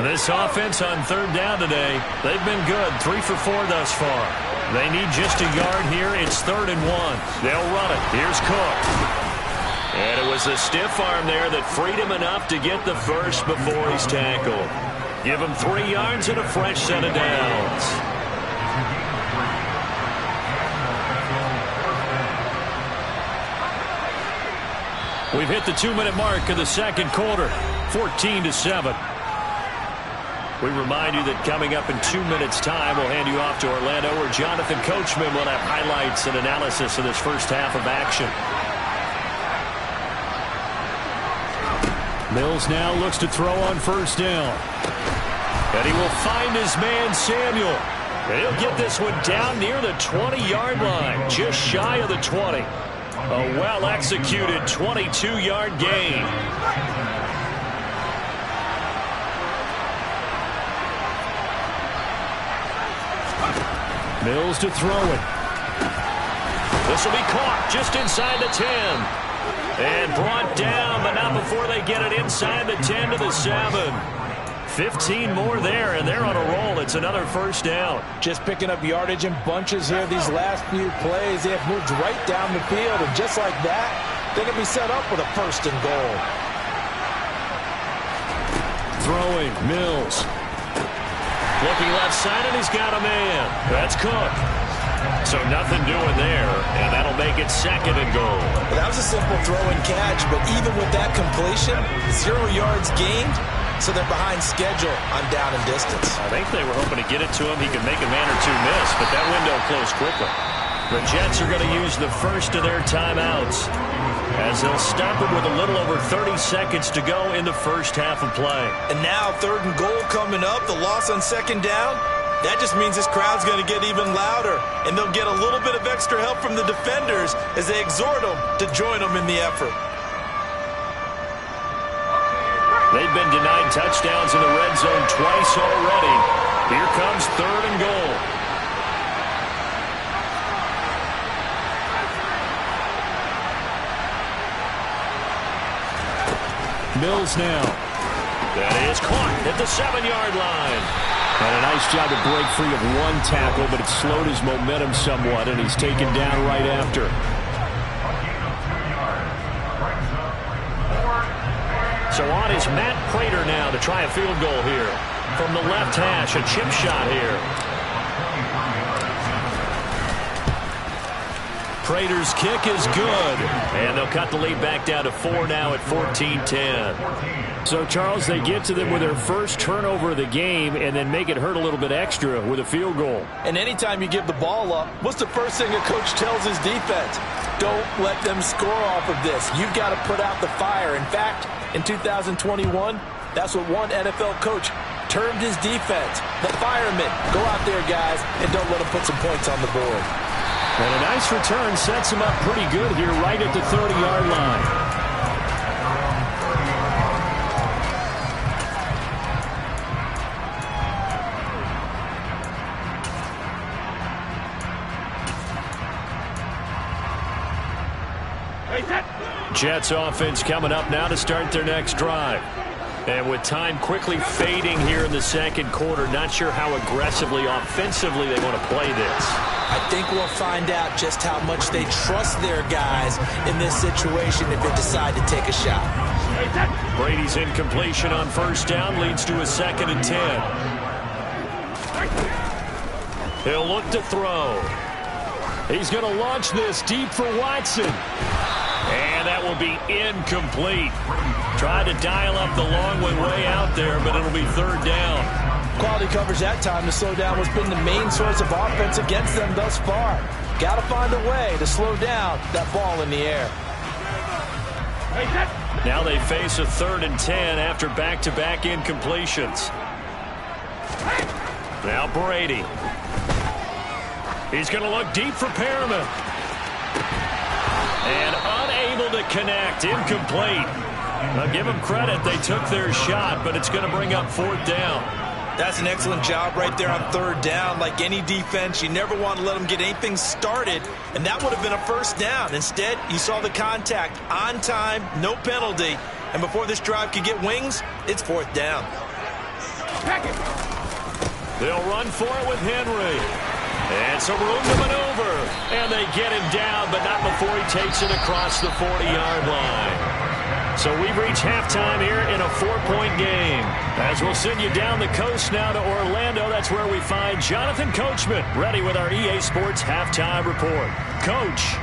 This offense on third down today, they've been good, 3 for 4 thus far. They need just a yard here. It's 3rd and 1. They'll run it. Here's Cook. And it was a stiff arm there that freed him enough to get the first before he's tackled. Give him 3 yards and a fresh set of downs. We've hit the 2-minute mark of the second quarter, 14-7. We remind you that coming up in 2 minutes' time, we'll hand you off to Orlando, where Jonathan Coachman will have highlights and analysis of this first half of action. Mills now looks to throw on first down. And he will find his man, Samuel. And he'll get this one down near the 20-yard line, just shy of the 20. A well-executed 22-yard gain. Mills to throw it. This will be caught just inside the 10. And brought down, but not before they get it inside the 10 to the 7. 15 more there, and they're on a roll. It's another first down. Just picking up yardage in bunches here these last few plays. They have moved right down the field, and just like that, they can be set up with a 1st and goal. Throwing, Mills. Looking left side, and he's got a man. That's Cook. So nothing doing there, and that'll make it 2nd and goal. Well, that was a simple throw and catch, but even with that completion, 0 yards gained, so they're behind schedule on down and distance. I think they were hoping to get it to him. He could make a man or 2 miss, but that window closed quickly. The Jets are going to use the first of their timeouts, as they'll stop it with a little over 30 seconds to go in the first half of play. And now 3rd and goal coming up, the loss on 2nd down. That just means this crowd's going to get even louder, and they'll get a little bit of extra help from the defenders as they exhort them to join them in the effort. They've been denied touchdowns in the red zone twice already. Here comes 3rd and goal. Mills now. That is caught at the 7-yard line. And a nice job to break free of 1 tackle, but it slowed his momentum somewhat, and he's taken down right after. So on is Matt Prater now to try a field goal here. From the left hash, a chip shot here. Prater's kick is good. And they'll cut the lead back down to 4 now at 14-10. So, Charles, they get to them with their first turnover of the game and then make it hurt a little bit extra with a field goal. And anytime you give the ball up, what's the first thing a coach tells his defense? Don't let them score off of this. You've got to put out the fire. In fact, in 2021, that's what one NFL coach termed his defense, the firemen. Go out there, guys, and don't let them put some points on the board. And a nice return sets him up pretty good here right at the 30-yard line. Jets offense coming up now to start their next drive. And with time quickly fading here in the second quarter, not sure how aggressively, offensively they want to play this. I think we'll find out just how much they trust their guys in this situation if they decide to take a shot. Brady's incompletion on first down leads to a 2nd and 10. He'll look to throw. He's going to launch this deep for Watson. And that will be incomplete. Tried to dial up the long one way out there, but it'll be 3rd down. Quality coverage that time to slow down what's been the main source of offense against them thus far. Got to find a way to slow down that ball in the air. Now they face a 3rd and 10 after back-to-back incompletions. Now Brady. He's going to look deep for Perriman. And unable to connect. Incomplete. I'll give them credit. They took their shot, but it's going to bring up 4th down. That's an excellent job right there on 3rd down. Like any defense, you never want to let them get anything started, and that would have been a 1st down. Instead, you saw the contact on time, no penalty, and before this drive could get wings, it's 4th down. They'll run for it with Henry. And some room to maneuver. And they get him down, but not before he takes it across the 40-yard line. So we've reached halftime here in a 4-point game. As we'll send you down the coast now to Orlando, that's where we find Jonathan Coachman, ready with our EA Sports halftime report. Coach.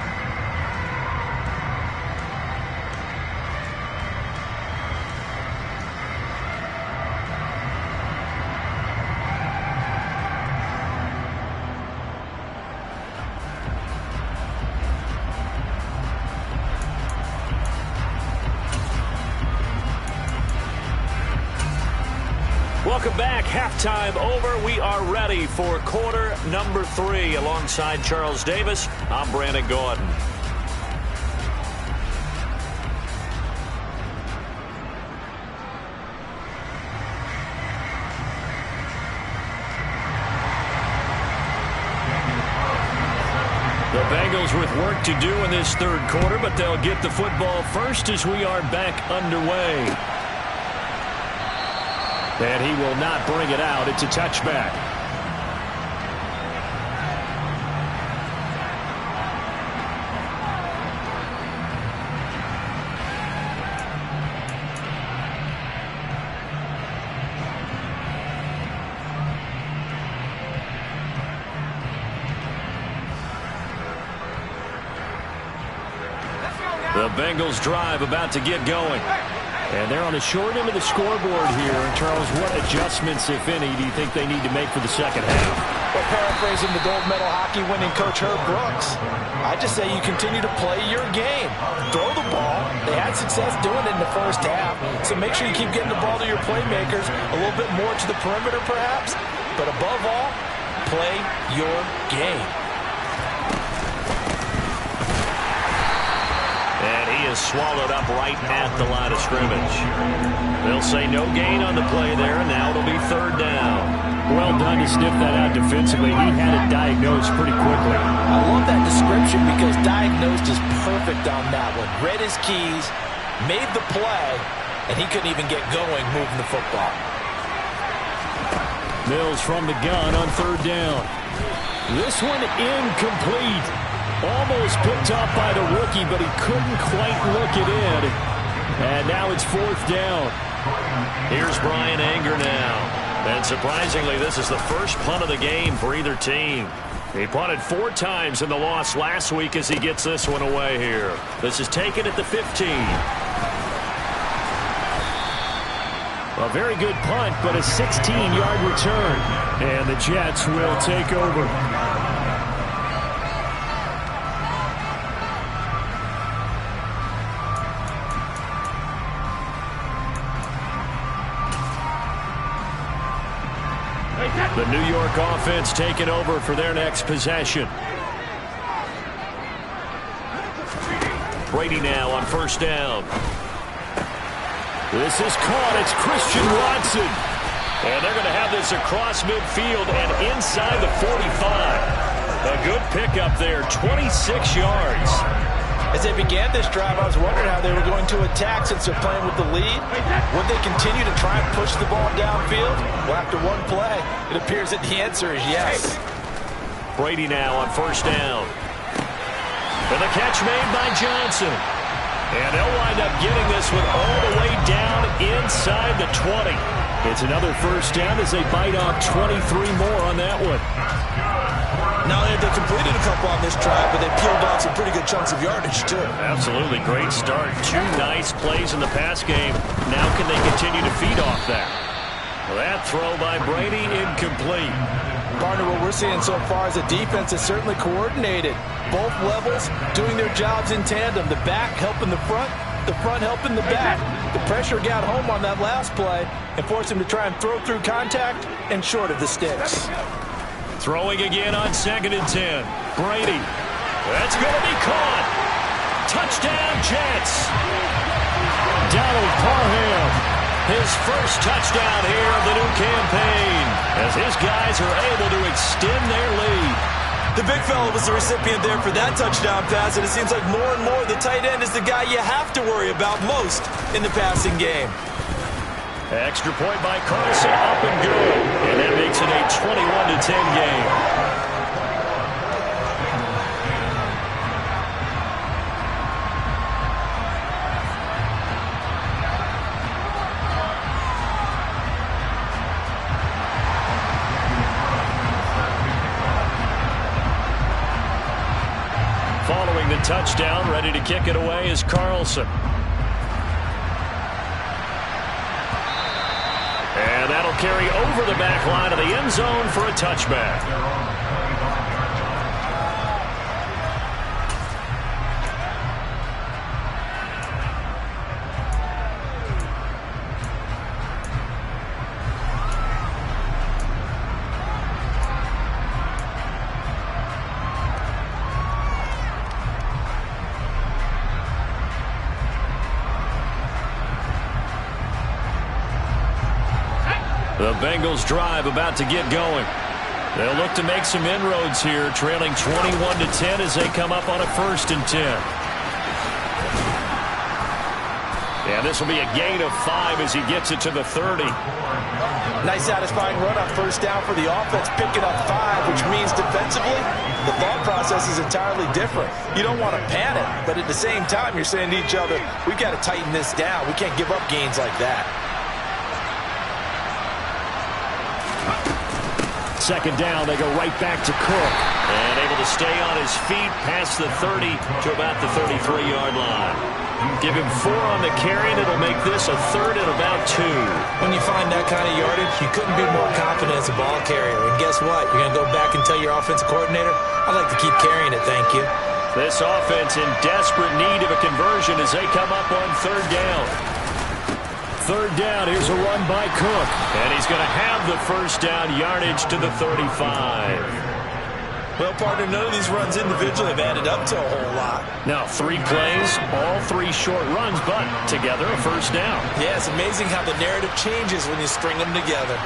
Welcome back. Halftime over. We are ready for quarter number 3. Alongside Charles Davis, I'm Brandon Gordon. The Bengals with work to do in this third quarter, but they'll get the football first as we are back underway. And he will not bring it out. It's a touchback. The Bengals drive about to get going. And they're on the short end of the scoreboard here. Charles, what adjustments, if any, do you think they need to make for the second half? Well, paraphrasing the gold medal hockey winning coach Herb Brooks, I just say you continue to play your game. Throw the ball. They had success doing it in the first half, so make sure you keep getting the ball to your playmakers, a little bit more to the perimeter perhaps, but above all, play your game. And he is swallowed up right at the line of scrimmage. They'll say no gain on the play there, and now it'll be third down. Well done to sniff that out defensively. He had it diagnosed pretty quickly. I love that description because diagnosed is perfect on that one. Read his keys, made the play, and he couldn't even get going moving the football. Mills from the gun on third down. This one incomplete. Almost picked off by the rookie, but he couldn't quite look it in. And now it's fourth down. Here's Brian Anger now. And surprisingly, this is the first punt of the game for either team. He punted 4 times in the loss last week as he gets this one away here. This is taken at the 15. A very good punt, but a 16-yard return. And the Jets will take over. The New York offense taking over for their next possession. Brady now on first down. This is caught. It's Christian Watson. And they're going to have this across midfield and inside the 45. A good pickup there, 26 yards. As they began this drive, I was wondering how they were going to attack since they're playing with the lead. Would they continue to try and push the ball downfield? Well, after one play, it appears that the answer is yes. Brady now on first down. And the catch made by Johnson. And they'll wind up getting this one all the way down inside the 20. It's another first down as they bite off 23 more on that one. Not only have they completed a couple on this drive, but they peeled off some pretty good chunks of yardage, too. Absolutely. Great start. 2 nice plays in the pass game. Now can they continue to feed off that? Well, that throw by Brady incomplete. Partner, what we're seeing so far is the defense is certainly coordinated. Both levels doing their jobs in tandem. The back helping the front helping the back. The pressure got home on that last play and forced him to try and throw through contact and short of the sticks. Throwing again on 2nd and 10. Brady. That's going to be caught. Touchdown, Jets. Donald Parham. His first touchdown here of the new campaign as his guys are able to extend their lead. The big fella was the recipient there for that touchdown pass, and it seems like more and more the tight end is the guy you have to worry about most in the passing game. Extra point by Carlson, up and good. And that makes it a 21-10 game. Following the touchdown, ready to kick it away is Carlson. And that'll carry over the back line of the end zone for a touchback. The Bengals drive about to get going. They'll look to make some inroads here, trailing 21-10 as they come up on a 1st and 10. And this will be a gain of 5 as he gets it to the 30. Nice satisfying run on 1st down for the offense, picking up 5, which means defensively, the thought process is entirely different. You don't want to panic, but at the same time, you're saying to each other, we've got to tighten this down. We can't give up gains like that. 2nd down, they go right back to Cook. And able to stay on his feet past the 30 to about the 33-yard line. Give him 4 on the carry, and it'll make this a 3rd and about 2. When you find that kind of yardage, you couldn't be more confident as a ball carrier. And guess what? You're going to go back and tell your offensive coordinator, I'd like to keep carrying it, thank you. This offense in desperate need of a conversion as they come up on 3rd down. 3rd down, here's a run by Cook. And he's going to have the 1st down yardage to the 35. Well, partner, none of these runs individually have added up to a whole lot. Now 3 plays, all 3 short runs, but together a 1st down. Yeah, it's amazing how the narrative changes when you string them together.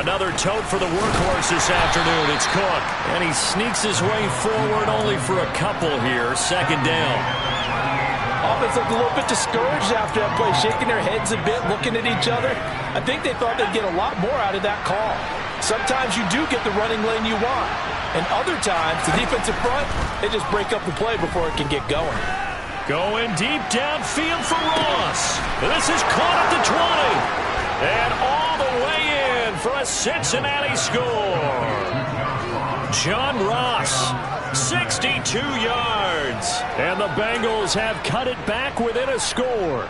Another tote for the workhorse this afternoon. It's Cook. And he sneaks his way forward only for a couple here. 2nd down. Offense looked a little bit discouraged after that play, shaking their heads a bit, looking at each other. I think they thought they'd get a lot more out of that call. Sometimes you do get the running lane you want. And other times, the defensive front, they just break up the play before it can get going. Going deep downfield for Ross. This is caught at the 20. And all the way in for a Cincinnati score. John Ross. 62 yards. And the Bengals have cut it back within a score.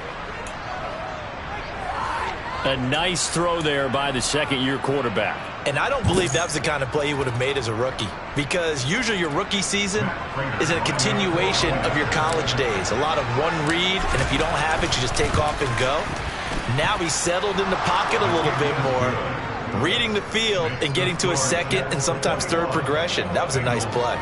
A nice throw there by the 2nd-year quarterback. And I don't believe that was the kind of play he would have made as a rookie. Because usually your rookie season is a continuation of your college days. A lot of one read, and if you don't have it, you just take off and go. Now he's settled in the pocket a little bit more, reading the field and getting to a 2nd and sometimes 3rd progression. That was a nice play.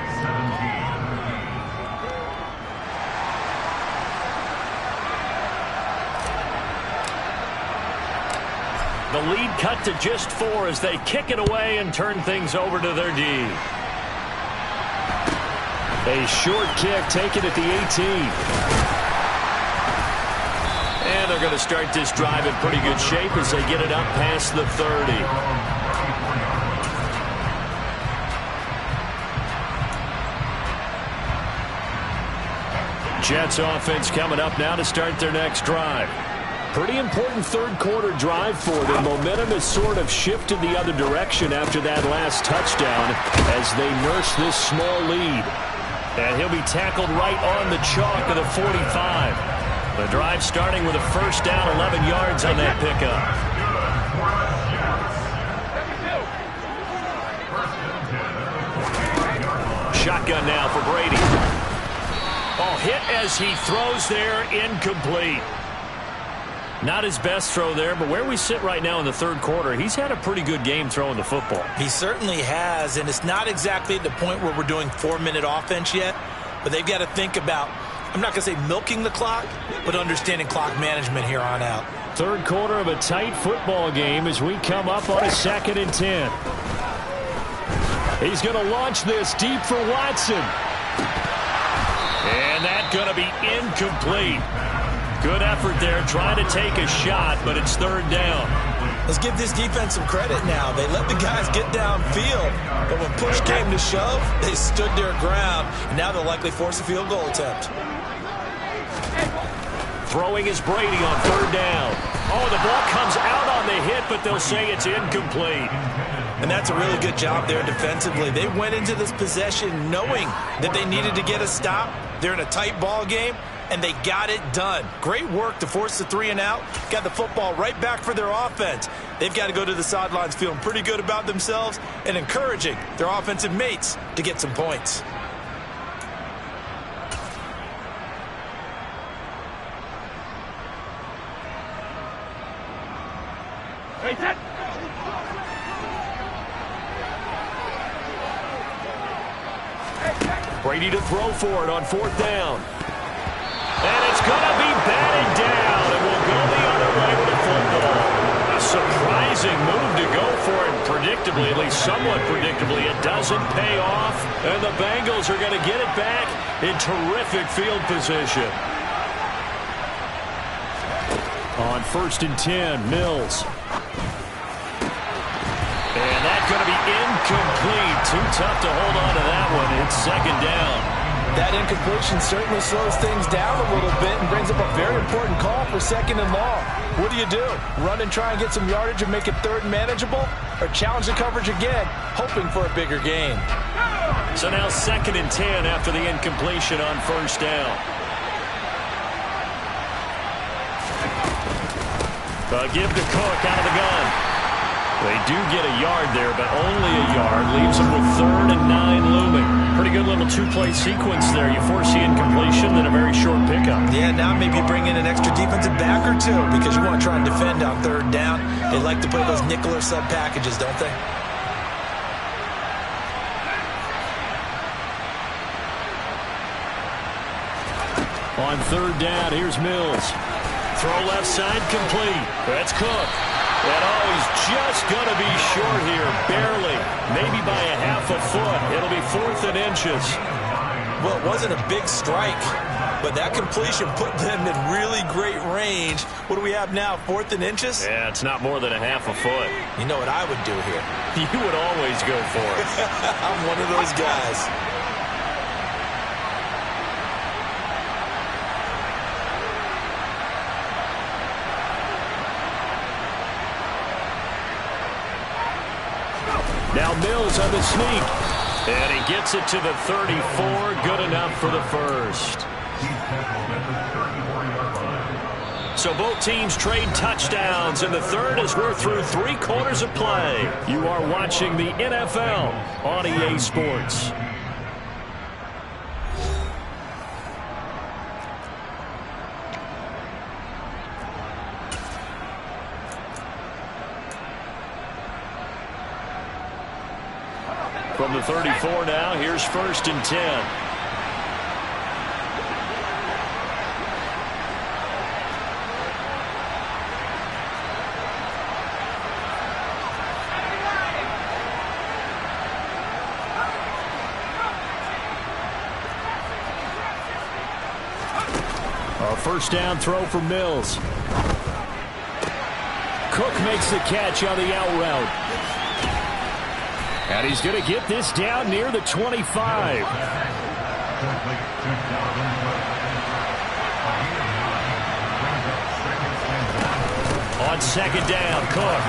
The lead cut to just 4 as they kick it away and turn things over to their D. A short kick taken at the 18. And they're going to start this drive in pretty good shape as they get it up past the 30. Jets offense coming up now to start their next drive. Pretty important 3rd quarter drive for them. Momentum has sort of shifted the other direction after that last touchdown as they nurse this small lead. And he'll be tackled right on the chalk of the 45. The drive starting with a 1st down, 11 yards on that pickup. Shotgun now for Brady. Oh, hit as he throws there, incomplete. Not his best throw there, but where we sit right now in the 3rd quarter, he's had a pretty good game throwing the football. He certainly has, and it's not exactly at the point where we're doing 4-minute offense yet, but they've got to think about, I'm not going to say milking the clock, but understanding clock management here on out. 3rd quarter of a tight football game as we come up on a 2nd and 10. He's going to launch this deep for Watson. And that's going to be incomplete. Good effort there, trying to take a shot, but it's third down. Let's give this defense some credit now. They let the guys get downfield, but when push came to shove, they stood their ground, and now they'll likely force a field goal attempt. Throwing is Brady on third down. Oh, the ball comes out on the hit, but they'll say it's incomplete. And that's a really good job there defensively. They went into this possession knowing that they needed to get a stop. They're in a tight ball game, and they got it done. Great work to force the 3 and out. Got the football right back for their offense. They've got to go to the sidelines feeling pretty good about themselves and encouraging their offensive mates to get some points. Brady to throw for it on fourth down. And it's going to be batted down, and we'll go the other way with the football. A surprising move to go for it, predictably, at least somewhat predictably. It doesn't pay off, and the Bengals are going to get it back in terrific field position. On 1st and 10, Mills. And that's going to be incomplete. Too tough to hold on to that one. It's second down. That incompletion certainly slows things down a little bit and brings up a very important call for second and long. What do? Run and try and get some yardage and make it third and manageable? Or challenge the coverage again, hoping for a bigger gain? So now 2nd and 10 after the incompletion on first down. Give to Cook out of the gun. They do get a yard there, but only a yard. Leaves them with 3rd and 9 looming. Pretty good little 2-play sequence there. You force the incompletion, then a very short pickup. Yeah, now maybe bring in an extra defensive back or two because you want to try and defend on 3rd down. They like to play those nickel or sub packages, don't they? On 3rd down, here's Mills. Throw left side complete. That's Cook. And he's just going to be short here, barely, maybe by a half a foot. It'll be 4th and inches. Well, it wasn't a big strike, but that completion put them in really great range. What do we have now, 4th and inches? Yeah, it's not more than a half a foot. You know what I would do here? You would always go for it. I'm one of those guys. Now Mills on the sneak. And he gets it to the 34. Good enough for the first. So both teams trade touchdowns in the third as we're through 3 quarters of play. You are watching the NFL on EA Sports. From the 34 now, here's 1st and 10. A first down throw for Mills. Cook makes the catch on the out route. And he's going to get this down near the 25. On 2nd down, Cook.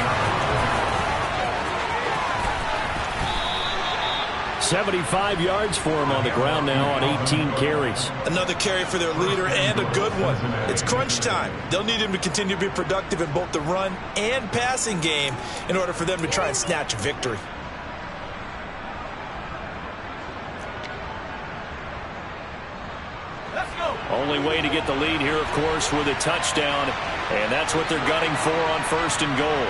75 yards for him on the ground now on 18 carries. Another carry for their leader and a good one. It's crunch time. They'll need him to continue to be productive in both the run and passing game in order for them to try and snatch a victory. Only way to get the lead here, of course, with a touchdown, and that's what they're gunning for on 1st and goal.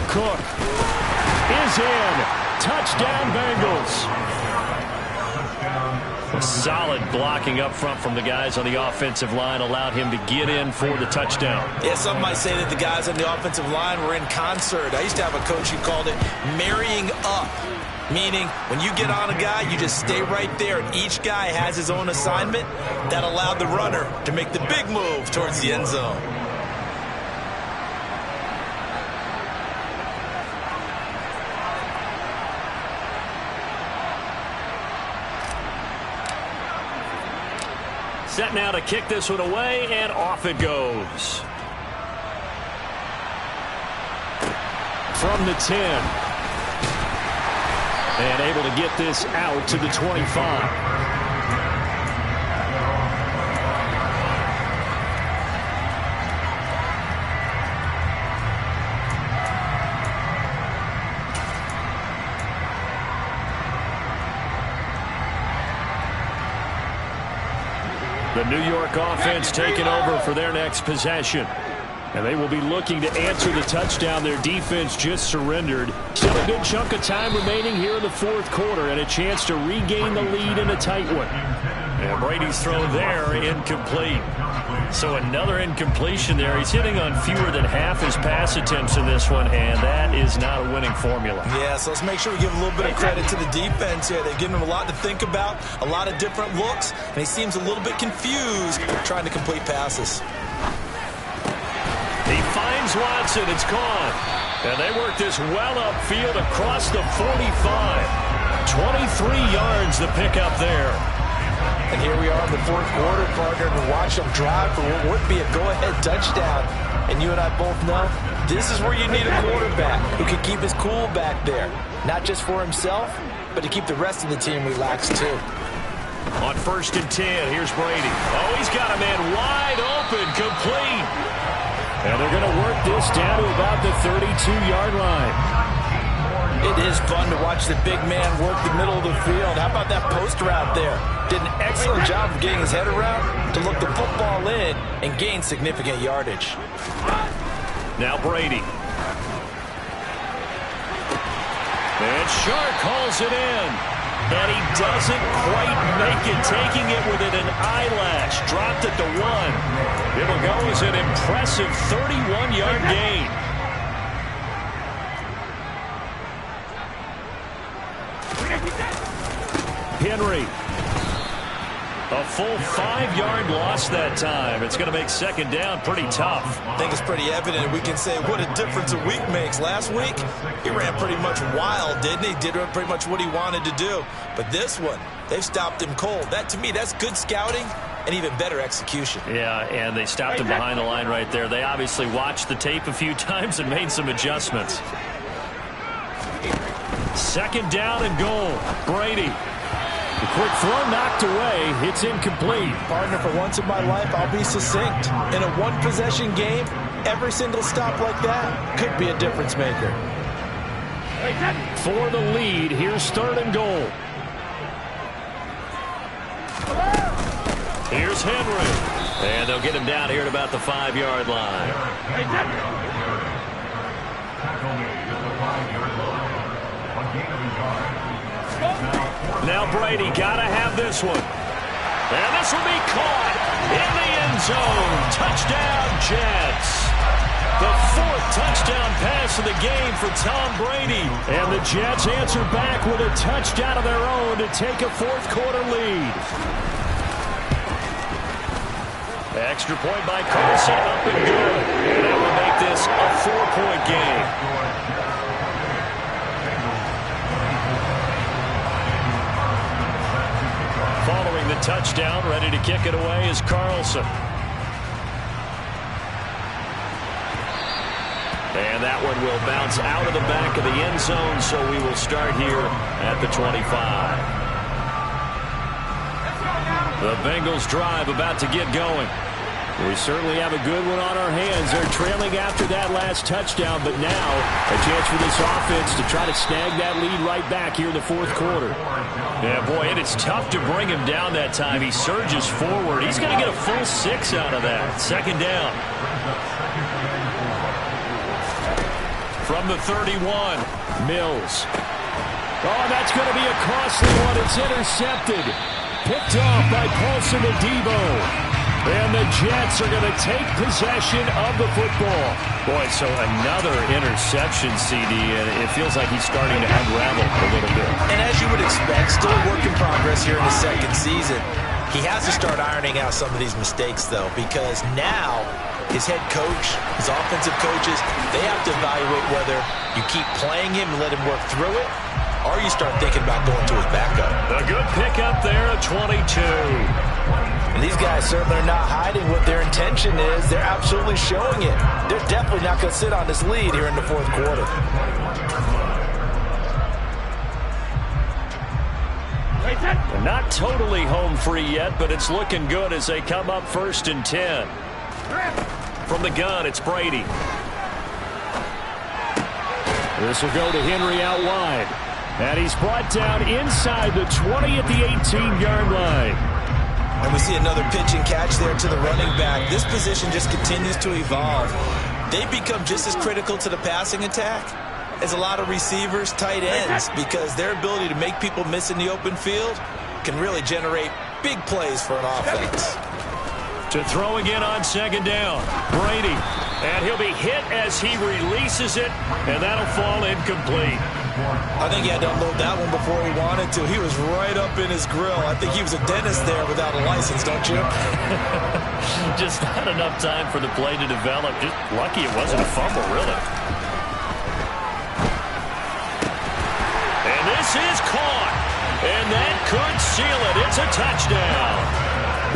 Cook is in. Touchdown, Bengals. Solid blocking up front from the guys on the offensive line allowed him to get in for the touchdown. Yeah, some might say that the guys on the offensive line were in concert. I used to have a coach who called it marrying up, meaning when you get on a guy, you just stay right there, and each guy has his own assignment. That allowed the runner to make the big move towards the end zone. Set now to kick this one away, and off it goes. From the 10. And able to get this out to the 25. The New York offense taking over for their next possession. And they will be looking to answer the touchdown their defense just surrendered. Still a good chunk of time remaining here in the fourth quarter and a chance to regain the lead in a tight one. And Brady's throw there, incomplete. So another incompletion there. He's hitting on fewer than half his pass attempts in this one, and that is not a winning formula. Yeah, so let's make sure we give a little bit of credit to the defense here. They've given him a lot to think about, a lot of different looks, and he seems a little bit confused trying to complete passes. He finds Watson. It's gone. And they work this well upfield across the 45. 23 yards to pick up there. And here we are in the fourth quarter, partner, to watch them drive for what would be a go-ahead touchdown. And you and I both know this is where you need a quarterback who can keep his cool back there. Not just for himself, but to keep the rest of the team relaxed too. On 1st and 10, here's Brady. Oh, he's got a man wide open, complete. And they're going to work this down to about the 32-yard line. It is fun to watch the big man work the middle of the field. How about that post route there? Did an excellent job of getting his head around to look the football in and gain significant yardage. Now Brady. And Shark calls it in. And he doesn't quite make it, taking it within an eyelash. Dropped at the 1. It'll go as an impressive 31-yard gain. Henry. A full 5-yard loss that time. It's going to make second down pretty tough. I think it's pretty evident. We can say what a difference a week makes. Last week, he ran pretty much wild, didn't he? Did pretty much what he wanted to do. But this one, they've stopped him cold. That, to me, that's good scouting and even better execution. Yeah, and they stopped him behind the line right there. They obviously watched the tape a few times and made some adjustments. Second down and goal. Brady. The quick throw knocked away. It's incomplete. Partner, for once in my life, I'll be succinct. In a one-possession game, every single stop like that could be a difference maker. For the lead, here's 3rd and goal. Here's Henry. And they'll get him down here at about the 5-yard line. Now Brady got to have this one. And this will be caught in the end zone. Touchdown, Jets. The 4th touchdown pass of the game for Tom Brady. And the Jets answer back with a touchdown of their own to take a fourth quarter lead. Extra point by Carlson, up and good. And that will make this a 4-point game. Following the touchdown, ready to kick it away is Carlson. And that one will bounce out of the back of the end zone, so we will start here at the 25. The Bengals drive about to get going. We certainly have a good one on our hands. They're trailing after that last touchdown, but now a chance for this offense to try to snag that lead right back here in the fourth quarter. Yeah, boy, and it's tough to bring him down that time. He surges forward. He's going to get a full 6 out of that. Second down. From the 31, Mills. Oh, that's going to be a costly one. It's intercepted. picked off by Paulson Adebo. And the Jets are going to take possession of the football. Boy, so another interception, CD, and it feels like he's starting to unravel a little bit. And as you would expect, still a work in progress here in his second season. He has to start ironing out some of these mistakes, though, because now his head coach, his offensive coaches, they have to evaluate whether you keep playing him and let him work through it, or you start thinking about going to his backup. A good pickup there at 22. And these guys certainly are not hiding what their intention is. They're absolutely showing it. They're definitely not going to sit on this lead here in the fourth quarter. They're not totally home free yet, but it's looking good as they come up 1st and 10. From the gun, it's Brady. This will go to Henry out wide. And he's brought down inside the 20 at the 18-yard line. And we see another pitch and catch there to the running back. This position just continues to evolve. They become just as critical to the passing attack as a lot of receivers, tight ends, because their ability to make people miss in the open field can really generate big plays for an offense. To throw again on 2nd down, Brady. And he'll be hit as he releases it, and that'll fall incomplete. I think he had to unload that one before he wanted to. He was right up in his grill. I think he was a dentist there without a license, don't you? Just not enough time for the play to develop. Just lucky it wasn't a fumble, really. And this is caught. And that could seal it. It's a touchdown.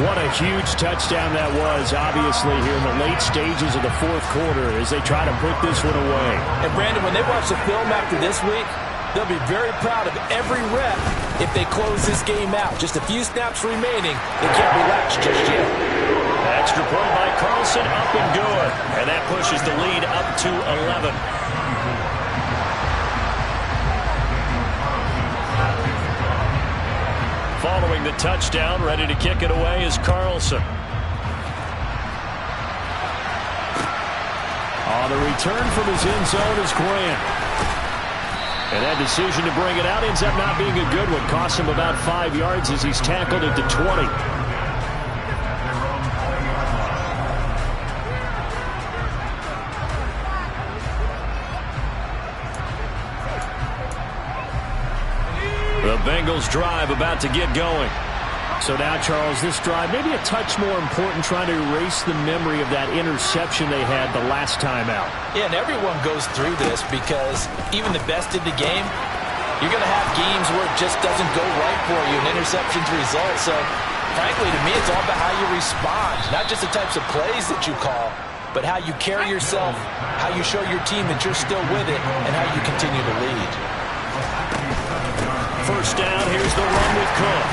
What a huge touchdown that was, obviously, here in the late stages of the fourth quarter as they try to put this one away. And, Brandon, when they watch the film after this week, they'll be very proud of every rep if they close this game out. Just a few snaps remaining. They can't relax just yet. Extra point by Carlson, up and good. And that pushes the lead up to 11. Following the touchdown, ready to kick it away is Carlson. On the return from his end zone is Grant. And that decision to bring it out ends up not being a good one. Costs him about 5 yards as he's tackled at the 20. The Bengals drive about to get going. So now, Charles, this drive maybe a touch more important, trying to erase the memory of that interception they had the last time out. Yeah, and everyone goes through this because even the best in the game, you're going to have games where it just doesn't go right for you, and interceptions result. So, frankly, to me, it's all about how you respond, not just the types of plays that you call, but how you carry yourself, how you show your team that you're still with it, and how you continue to lead. First down, here's the run with Cook.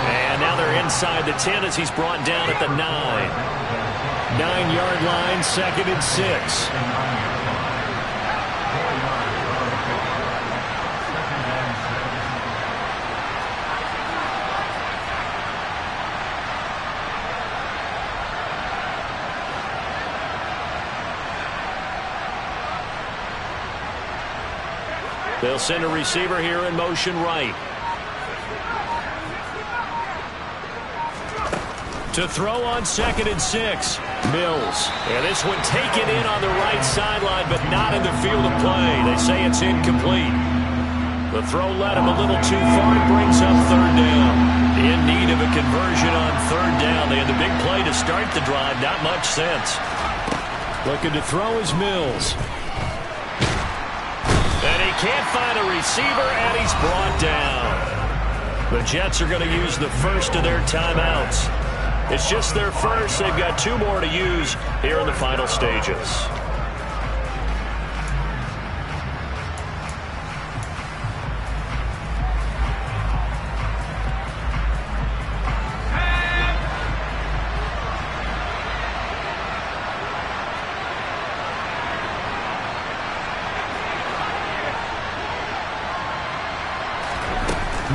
And now they're inside the 10 as he's brought down at the 9. 9-yard line, 2nd and 6. They'll send a receiver here in motion right. To throw on 2nd and 6. Mills. And this one taken in on the right sideline, but not in the field of play. They say it's incomplete. The throw led him a little too far. It brings up 3rd down. In need of a conversion on 3rd down. They had the big play to start the drive. Not much sense. Looking to throw is Mills. And he can't find a receiver, and he's brought down. The Jets are going to use the first of their timeouts. It's just their first. They've got 2 more to use here in the final stages.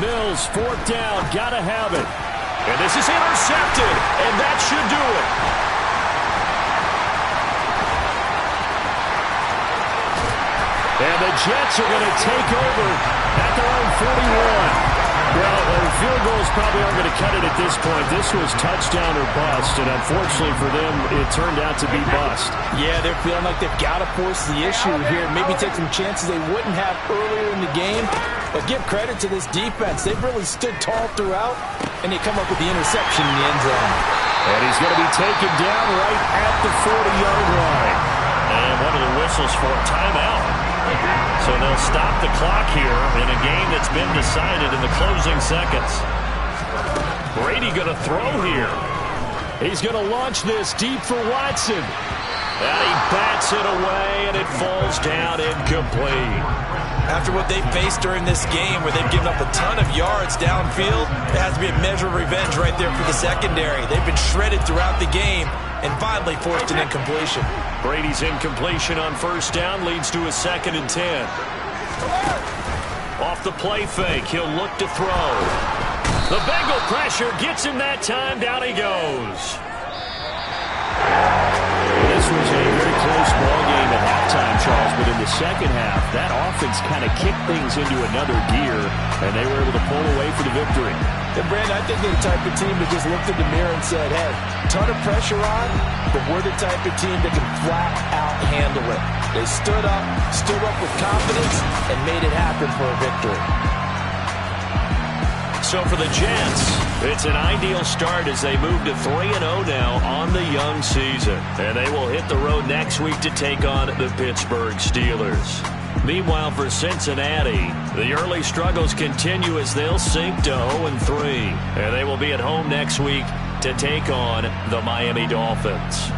Mills, 4th down, gotta have it. And this is intercepted, and that should do it. And the Jets are going to take over at their own 41. Well, field goals probably aren't going to cut it at this point. This was touchdown or bust, and unfortunately for them, it turned out to be bust. Yeah, they're feeling like they've got to force the issue here. Maybe take some chances they wouldn't have earlier in the game. But give credit to this defense. They've really stood tall throughout, and they come up with the interception in the end zone. And he's going to be taken down right at the 40-yard line. And one of the whistles for a timeout. So they'll stop the clock here in a game that's been decided in the closing seconds. Brady going to throw here. He's going to launch this deep for Watson. And he bats it away, and it falls down incomplete. After what they faced during this game where they've given up a ton of yards downfield, it has to be a measure of revenge right there for the secondary. They've been shredded throughout the game and finally forced an incompletion. Brady's incompletion on first down leads to a 2nd and 10. Off the play fake, he'll look to throw. The Bengal pressure gets him that time. Down he goes. This was a very close ball game at halftime, Charles, but in the second half, that offense kind of kicked things into another gear, and they were able to pull away for the victory. And Brandon, I think they're the type of team that just looked in the mirror and said, hey, ton of pressure on, but we're the type of team that can flat out handle it. They stood up with confidence, and made it happen for a victory. So for the Jets, it's an ideal start as they move to 3-0 now on the young season. And they will hit the road next week to take on the Pittsburgh Steelers. Meanwhile, for Cincinnati, the early struggles continue as they'll sink to 0-3. And they will be at home next week to take on the Miami Dolphins.